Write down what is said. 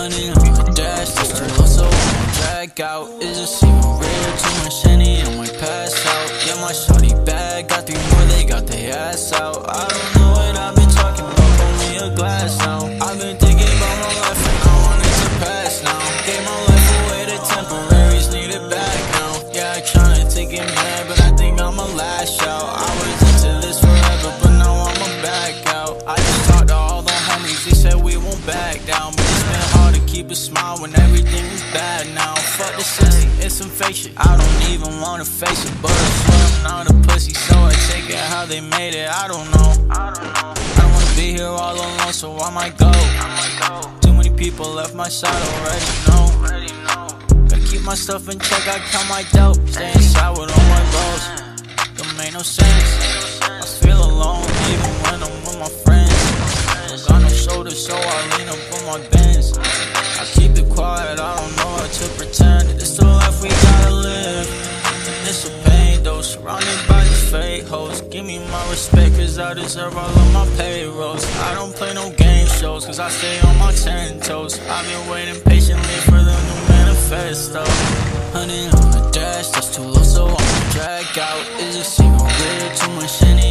100 on the dash, that's too low, so I'ma drag out. Is a cigarette, too much Henny, I might pass out. Yeah, my shawty bad, got 3 more, they got their ass out. I don't know what I've been talking about, pour me a glass now. I've been thinking about my life and I want it to pass now. Gave my life away to temporaries, need it back now. Yeah, I tryna take it mad, but I think I'ma lash out. I was into this forever, but now I'ma back out. I just talked to all the homies, they said we won't back down. But it's been hard to keep a smile when everything is bad now. Fuck the system, it's some fake shit, I don't even wanna face it. But I swear I'm not a pussy, so I take it how they made it. I don't know, I don't wanna be here all alone, so I might go. Too many people left my side, already know. Gotta keep my stuff in check, I count my dope. Stay inside with all my bros, don't make no sense. I feel alone even when I'm with my friends. Don't got no shoulder, so I lean up on my Benz. I keep it quiet, I don't know how to pretend. It's the life we gotta live. It's a pain though, surrounded by these fake hoes. Give me my respect, cause I deserve all of my payrolls. I don't play no game shows, cause I stay on my 10 toes. I've been waiting patiently for the new manifesto. 100 on the dash, that's too low, so I'ma drag out. Is a cigarette, too much Henny,